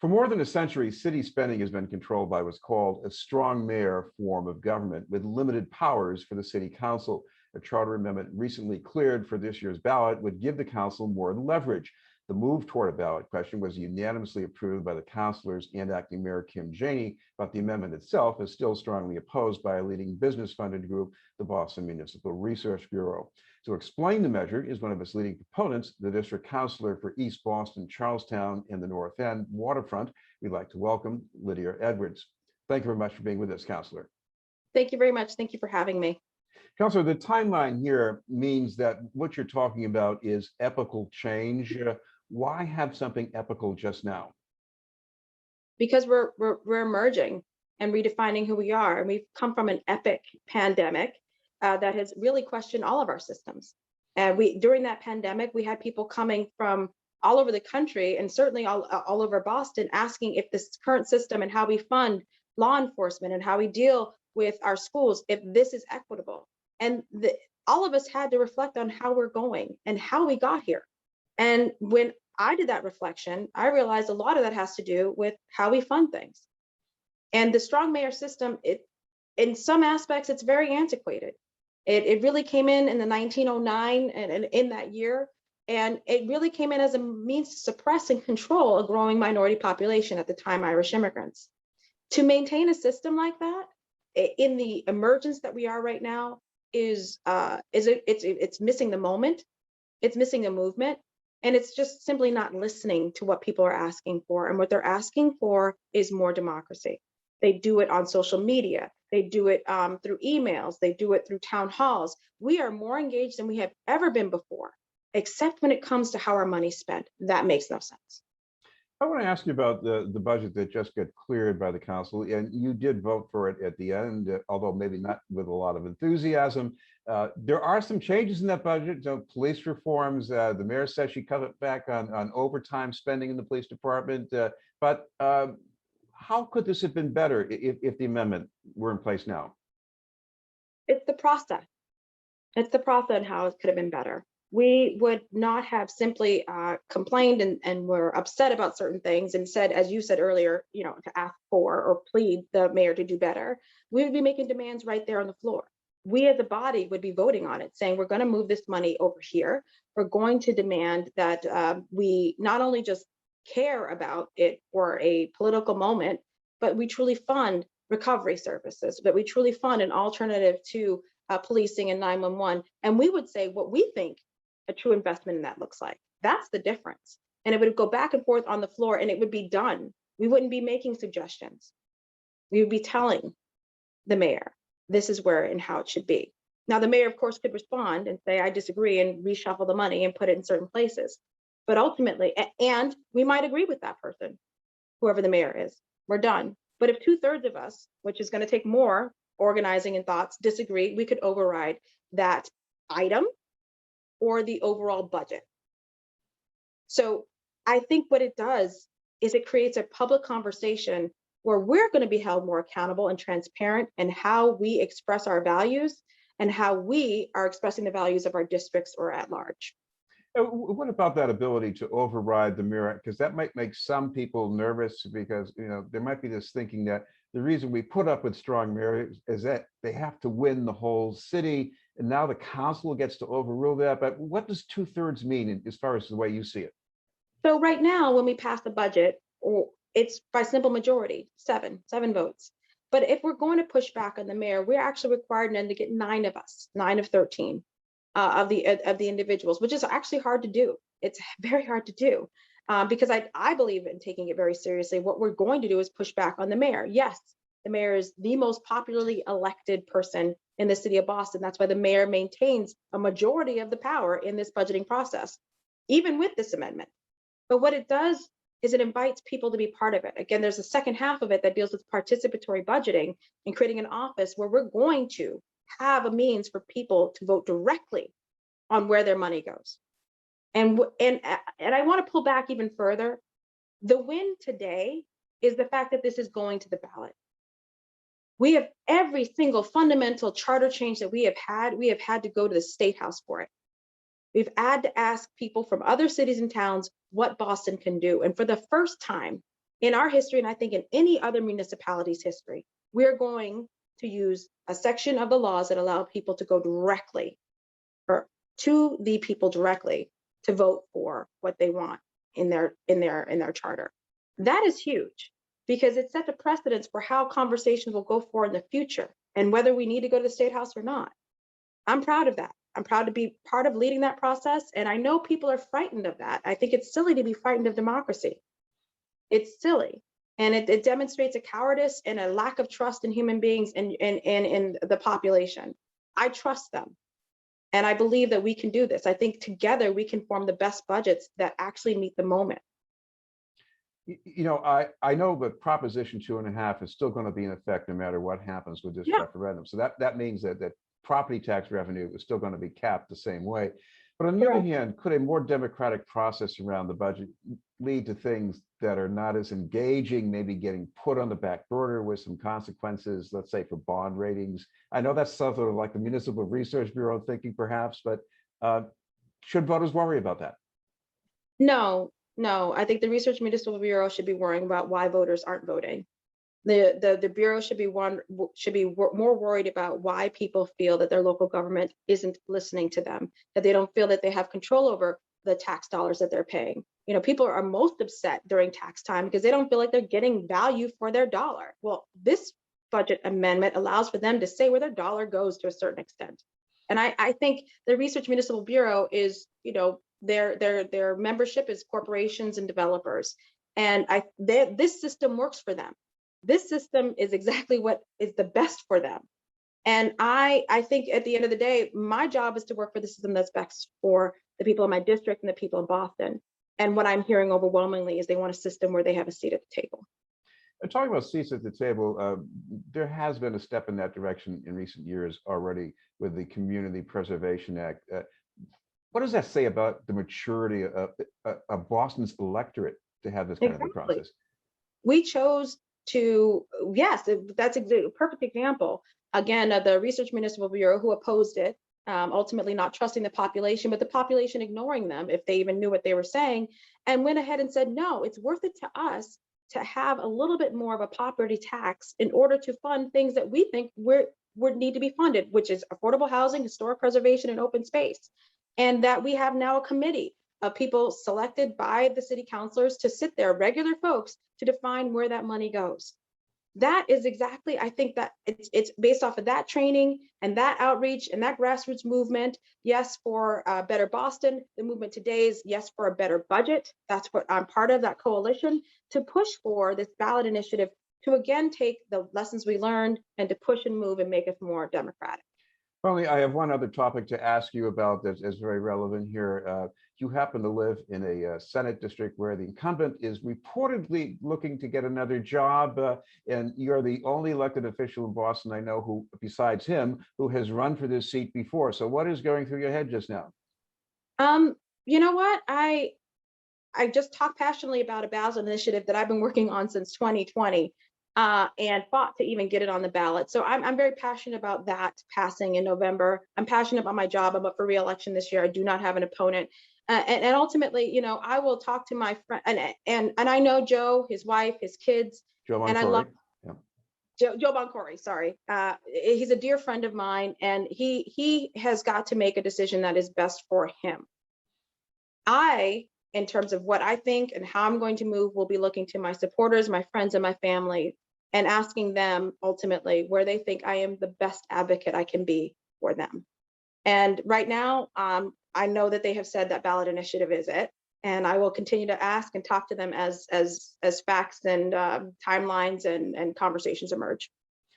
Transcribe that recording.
For more than a century, city spending has been controlled by what's called a strong mayor form of government with limited powers for the city council. A charter amendment recently cleared for this year's ballot would give the council more leverage. The move toward a ballot question was unanimously approved by the councilors and acting mayor Kim Janey, but the amendment itself is still strongly opposed by a leading business-funded group, the Boston Municipal Research Bureau. To explain the measure is one of its leading proponents, the district councilor for East Boston, Charlestown, and the North End waterfront. We'd like to welcome Lydia Edwards. Thank you very much for being with us, Councilor. Thank you very much. Thank you for having me. Councilor, the timeline here means that what you're talking about is epochal change. Why have something epochal just now? Because we're emerging and redefining who we are. And we've come from an epic pandemic that has really questioned all of our systems. And during that pandemic, we had people coming from all over the country and certainly all over Boston asking if this current system and how we fund law enforcement and how we deal with our schools, if this is equitable. And all of us had to reflect on how we're going and how we got here. And when I did that reflection, I realized a lot of that has to do with how we fund things. And the strong mayor system, in some aspects, it's very antiquated. It really came in the 1909 and in that year, and it really came in as a means to suppress and control a growing minority population, at the time Irish immigrants. To maintain a system like that in the emergence that we are right now it's missing the moment, it's missing the movement, and it's just simply not listening to what people are asking for. And what they're asking for is more democracy. They do it on social media. They do it through emails. They do it through town halls. We are more engaged than we have ever been before, except when it comes to how our money's spent. That makes no sense. I want to ask you about the budget that just got cleared by the council, and you did vote for it at the end, although maybe not with a lot of enthusiasm. There are some changes in that budget. Police reforms. The mayor says she cut back on overtime spending in the police department. But how could this have been better if the amendment were in place now? It's the process. It's the process and how it could have been better. We would not have simply complained and were upset about certain things and said, as you said earlier, to ask for or plead the mayor to do better. We would be making demands right there on the floor. We as a body would be voting on it, saying we're going to move this money over here. We're going to demand that we not only just care about it for a political moment, but we truly fund recovery services, that we truly fund an alternative to policing and 911. And we would say what we think a true investment in that looks like. That's the difference. And it would go back and forth on the floor and it would be done. We wouldn't be making suggestions. We would be telling the mayor, this is where and how it should be. Now, the mayor, of course, could respond and say, I disagree, and reshuffle the money and put it in certain places. But ultimately, and we might agree with that person, whoever the mayor is, we're done. But if 2/3 of us, which is going to take more organizing and thoughts, disagree, we could override that item or the overall budget. So I think what it does is it creates a public conversation where we're going to be held more accountable and transparent in how we express our values and how we are expressing the values of our districts or at large. What about that ability to override the mayor? Because that might make some people nervous, because there might be this thinking that the reason we put up with strong mayors is that they have to win the whole city, and now the council gets to overrule that. But what does 2/3 mean as far as the way you see it? So right now, when we pass the budget, it's by simple majority, seven votes. But if we're going to push back on the mayor, we're actually required then to get 9 of us, 9 of 13 of the individuals, which is actually hard to do. It's very hard to do because I believe in taking it very seriously. What we're going to do is push back on the mayor. Yes, the mayor is the most popularly elected person in the city of Boston. That's why the mayor maintains a majority of the power in this budgeting process, even with this amendment. But what it does is it invites people to be part of it. Again, there's a second half of it that deals with participatory budgeting and creating an office where we're going to have a means for people to vote directly on where their money goes. And I want to pull back even further. The win today is the fact that this is going to the ballot. We have every single fundamental charter change that we have had to go to the State House for it. We've had to ask people from other cities and towns what Boston can do. And for the first time in our history, and I think in any other municipality's history, we're going to use a section of the laws that allow people to go directly, or to the people directly, to vote for what they want in their charter. That is huge, because it sets a precedence for how conversations will go forward in the future and whether we need to go to the State House or not. I'm proud of that. I'm proud to be part of leading that process. And I know people are frightened of that. I think it's silly to be frightened of democracy. It's silly. And it demonstrates a cowardice and a lack of trust in human beings and in the population. I trust them. And I believe that we can do this. I think together we can form the best budgets that actually meet the moment. You know, I know that Proposition 2.5 is still going to be in effect no matter what happens with this referendum. So that means that property tax revenue is still going to be capped the same way. But on the other hand, could a more democratic process around the budget lead to things that are not as engaging, maybe getting put on the back burner with some consequences, let's say for bond ratings? I know that's something like the Municipal Research Bureau thinking perhaps, but should voters worry about that? No, I think the Research Municipal Bureau should be worrying about why voters aren't voting. The Bureau should be more worried about why people feel that their local government isn't listening to them, that they don't feel that they have control over the tax dollars that they're paying. You know, people are most upset during tax time because they don't feel like they're getting value for their dollar. Well, this budget amendment allows for them to say where their dollar goes to a certain extent. And I think the Research Municipal Bureau is, you know, their membership is corporations and developers. And this system works for them. This system is exactly what is the best for them. And I think at the end of the day, my job is to work for the system that's best for the people in my district and the people in Boston. And what I'm hearing overwhelmingly is they want a system where they have a seat at the table. And talking about seats at the table, there has been a step in that direction in recent years already with the Community Preservation Act. What does that say about the maturity of Boston's electorate to have this kind of a process? We chose to, yes, that's a perfect example. Again, the Research Municipal Bureau, who opposed it, ultimately not trusting the population, but the population ignoring them if they even knew what they were saying, and went ahead and said, no, it's worth it to us to have a little bit more of a property tax in order to fund things that we think would need to be funded, which is affordable housing, historic preservation, and open space. And that we have now a committee of people selected by the city councilors to sit there, regular folks, to define where that money goes. That is exactly, I think that it's based off of that training and that outreach and that grassroots movement. Yes, for Better Boston. The movement today is yes for a better budget. That's what I'm part of, that coalition, to push for this ballot initiative to again take the lessons we learned and to push and move and make us more democratic. Finally, I have one other topic to ask you about that is very relevant here. You happen to live in a Senate district where the incumbent is reportedly looking to get another job, and you're the only elected official in Boston I know who, besides him, who has run for this seat before. So what is going through your head just now? You know what? I just talked passionately about a ballot initiative that I've been working on since 2020. And fought to even get it on the ballot. So I'm very passionate about that passing in November. I'm passionate about my job. I'm up for re-election this year. I do not have an opponent. And ultimately, you know, I will talk to my friend, and I know Joe, his wife, his kids, and I love Joe Boncory, sorry. He's a dear friend of mine, and he has got to make a decision that is best for him. In terms of what I think and how I'm going to move, will be looking to my supporters, my friends, and my family, and asking them ultimately where they think I am the best advocate I can be for them. And right now, I know that they have said that ballot initiative is it, and I will continue to ask and talk to them as facts and timelines and conversations emerge.